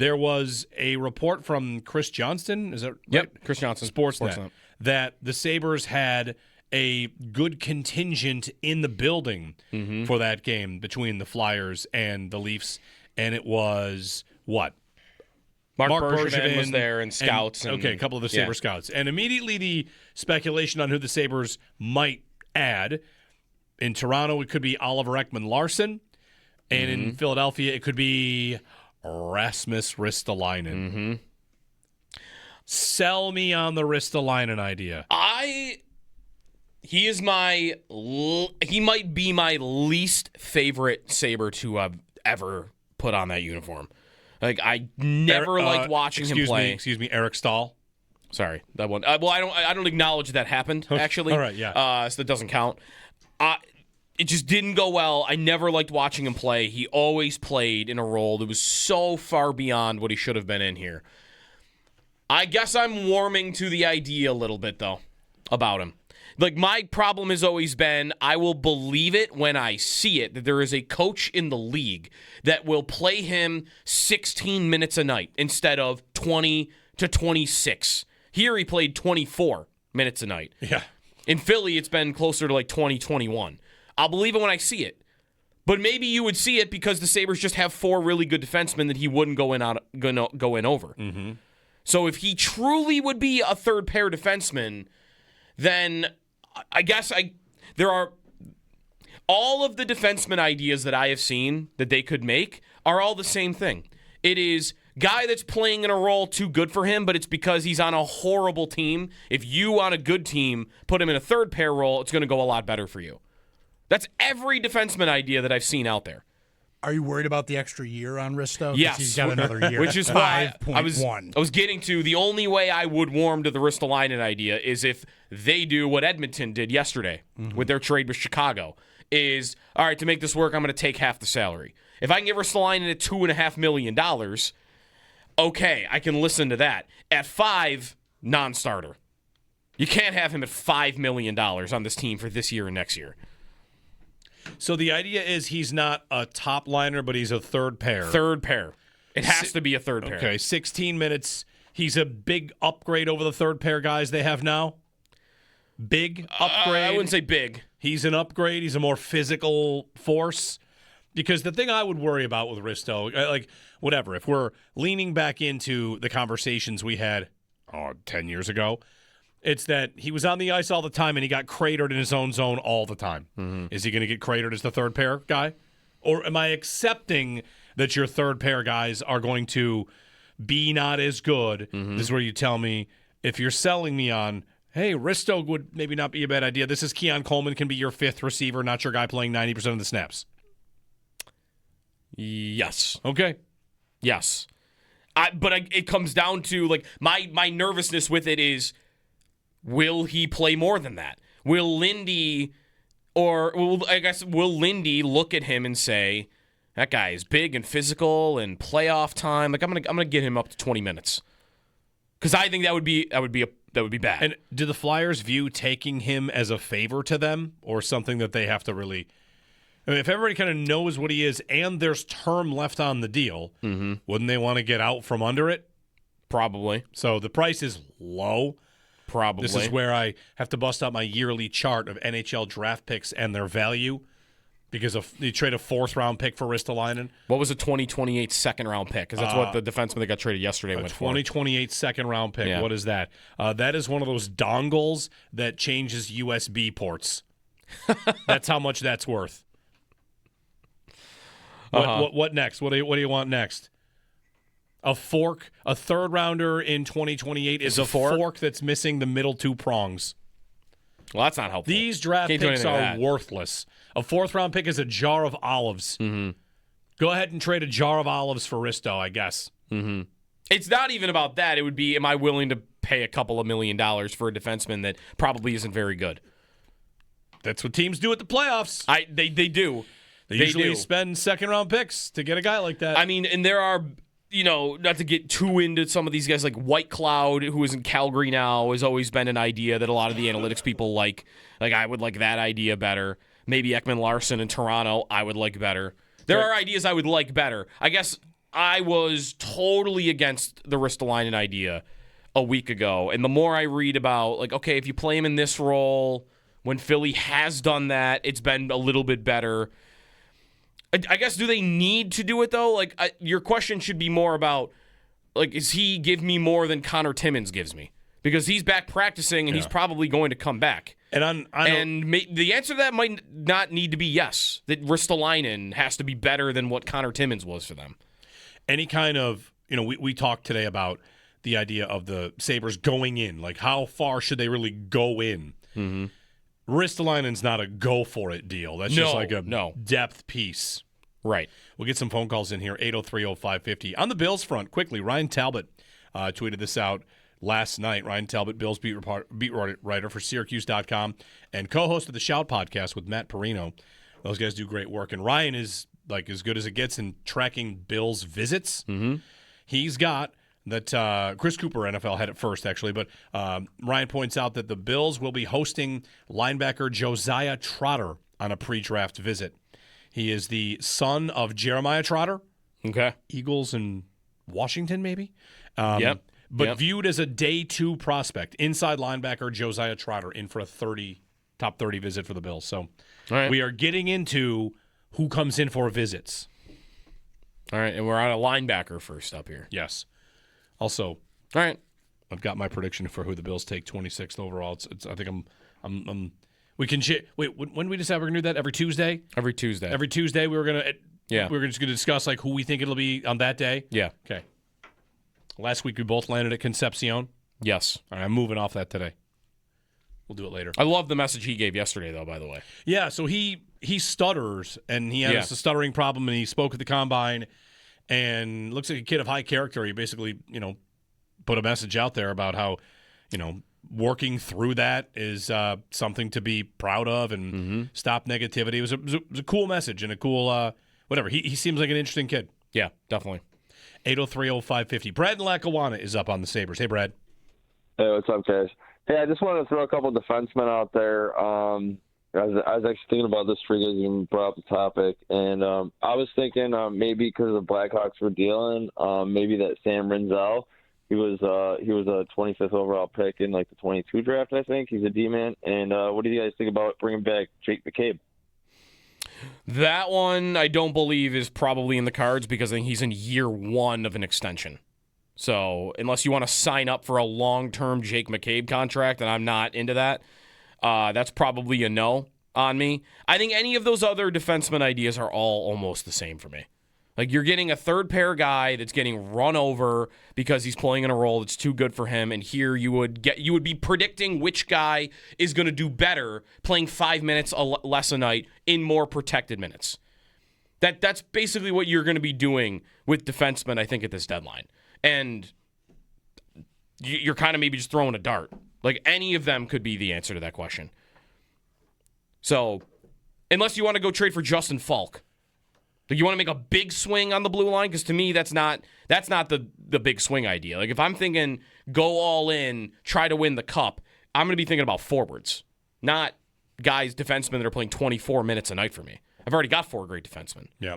there was a report from Chris Johnston. Is that right? Yep, Chris Johnston, Sportsnet, that the Sabres had a good contingent in the building for that game between the Flyers and the Leafs, and it was what? Mark Bergevin was there and scouts. A couple of the Sabre scouts. And immediately the speculation on who the Sabres might add. In Toronto, it could be Oliver Ekman-Larsson. And in Philadelphia, it could be Rasmus Ristolainen. Sell me on the Ristolainen idea. He might be my least favorite Sabre to have ever put on that uniform. Like, I never liked watching him play. Excuse me, Eric Stahl. Sorry, that one. Well, I don't acknowledge that happened, actually. All right, yeah. So that doesn't count. It just didn't go well. I never liked watching him play. He always played in a role that was so far beyond what he should have been in here. I guess I'm warming to the idea a little bit, though, about him. Like, my problem has always been I will believe it when I see it, that there is a coach in the league that will play him 16 minutes a night instead of 20 to 26. Here he played 24 minutes a night. Yeah. In Philly, it's been closer to like 20, 21. I'll believe it when I see it. But maybe you would see it because the Sabres just have 4 really good defensemen that he wouldn't go in over. So if he truly would be a third-pair defenseman, then I guess there are all of the defenseman ideas that I have seen that they could make are all the same thing. It is guy that's playing in a role too good for him, but it's because he's on a horrible team. If you on a good team put him in a third pair role, it's going to go a lot better for you. That's every defenseman idea that I've seen out there. Are you worried about the extra year on Risto? Yes. He's got another year. Which is why 5.1. I was getting to the only way I would warm to the Ristolainen idea is if they do what Edmonton did yesterday with their trade with Chicago. Is, all right, to make this work, I'm going to take half the salary. If I can get Ristolainen at $2.5 million, okay, I can listen to that. At 5, non-starter. You can't have him at $5 million on this team for this year and next year. So the idea is he's not a top liner, but he's a third pair. Third pair. It has to be a third pair. Okay, 16 minutes. He's a big upgrade over the third pair guys they have now. Big upgrade. I wouldn't say big. He's an upgrade. He's a more physical force. Because the thing I would worry about with Risto, like, whatever, if we're leaning back into the conversations we had 10 years ago, it's that he was on the ice all the time and he got cratered in his own zone all the time. Is he going to get cratered as the third pair guy? Or am I accepting that your third pair guys are going to be not as good? This is where you tell me, if you're selling me on, hey, Risto would maybe not be a bad idea. This is Keon Coleman, can be your fifth receiver, not your guy playing 90% of the snaps. Yes. Okay. Yes. It comes down to, like, my nervousness with it is, will he play more than that? Will Lindy look at him and say, that guy is big and physical and playoff time? Like, I'm gonna get him up to 20 minutes. Because I think that would be bad. And do the Flyers view taking him as a favor to them or something that they have to really? I mean, if everybody kind of knows what he is and there's term left on the deal, wouldn't they want to get out from under it? Probably. So the price is low. Probably. This is where I have to bust out my yearly chart of NHL draft picks and their value because you trade a fourth-round pick for Ristolainen. What was a 2028 second-round pick? Because that's what the defenseman that got traded yesterday went for. 2028 second-round pick. Yeah. What is that? That is one of those dongles that changes USB ports. That's how much that's worth. What next? What do you want next? A fork, a third rounder in 2028 is a fork that's missing the middle two prongs. Well, that's not helpful. These draft picks are worthless. A fourth round pick is a jar of olives. Go ahead and trade a jar of olives for Risto, I guess. It's not even about that. It would be, am I willing to pay a couple of $1 million for a defenseman that probably isn't very good? That's what teams do at the playoffs. They do. They usually spend second round picks to get a guy like that. I mean, and there are, not to get too into some of these guys, like White Cloud, who is in Calgary now, has always been an idea that a lot of the analytics people like. Like, I would like that idea better. Maybe Ekman-Larsson in Toronto, I would like better. There are ideas I would like better. I guess I was totally against the Ristolainen idea a week ago. And the more I read about, like, okay, if you play him in this role, when Philly has done that, it's been a little bit better. I guess, do they need to do it, though? Like, your question should be more about, like, is he give me more than Connor Timmins gives me? Because he's back practicing, and he's probably going to come back. And the answer to that might not need to be yes, that Ristolainen has to be better than what Connor Timmins was for them. Any kind of, we talked today about the idea of the Sabres going in. Like, how far should they really go in? Mm-hmm. Ristolainen's not a go-for-it deal. That's just like a depth piece. Right. We'll get some phone calls in here, 803-0550. On the Bills front, quickly, Ryan Talbot tweeted this out last night. Ryan Talbot, Bills beat writer for Syracuse.com and co-host of the Shout podcast with Matt Perino. Those guys do great work. And Ryan is like as good as it gets in tracking Bills visits. Mm-hmm. He's got that Chris Cooper, NFL, had it first, actually. But Ryan points out that the Bills will be hosting linebacker Josiah Trotter on a pre-draft visit. He is the son of Jeremiah Trotter. Okay. Eagles and Washington, maybe? Yep. But viewed as a day 2 prospect. Inside linebacker Josiah Trotter in for a top 30 visit for the Bills. So we are getting into who comes in for visits. All right, and we're on a linebacker first up here. Yes. Also, all right, I've got my prediction for who the Bills take 26th overall. It's I think I'm we can wait, when we decide we're going to do that every Tuesday? Every Tuesday. Every Tuesday we're just going to discuss like who we think it'll be on that day. Yeah. Okay. Last week we both landed at Concepcion. Yes. All right, I'm moving off that today. We'll do it later. I love the message he gave yesterday, though, by the way. Yeah, so he stutters, and he has a stuttering problem, and he spoke at the Combine, and looks like a kid of high character. He basically, put a message out there about how, working through that is something to be proud of and stop negativity. It was a cool message and a cool whatever. He seems like an interesting kid. Yeah, definitely. 803-0550. Brad in Lackawanna is up on the Sabres. Hey, Brad. Hey, what's up, guys? Hey, I just wanted to throw a couple defensemen out there. I was actually thinking about this for you guys when you brought up the topic, and I was thinking maybe because the Blackhawks were dealing, maybe that Sam Rinzel. He was a 25th overall pick in like the 22 draft, I think. He's a D-man. And what do you guys think about bringing back Jake McCabe? That one I don't believe is probably in the cards because I think he's in year 1 of an extension. So unless you want to sign up for a long-term Jake McCabe contract, and I'm not into that, that's probably a no on me. I think any of those other defenseman ideas are all almost the same for me. Like, you're getting a third-pair guy that's getting run over because he's playing in a role that's too good for him, and here you would be predicting which guy is going to do better playing 5 minutes less a night in more protected minutes. That's basically what you're going to be doing with defensemen, I think, at this deadline. And you're kind of maybe just throwing a dart. Like, any of them could be the answer to that question. So, unless you want to go trade for Justin Falk. Like, you want to make a big swing on the blue line? Because to me, that's not the big swing idea. Like, if I'm thinking go all in, try to win the cup, I'm going to be thinking about forwards, not guys, defensemen that are playing 24 minutes a night for me. I've already got 4 great defensemen. Yeah.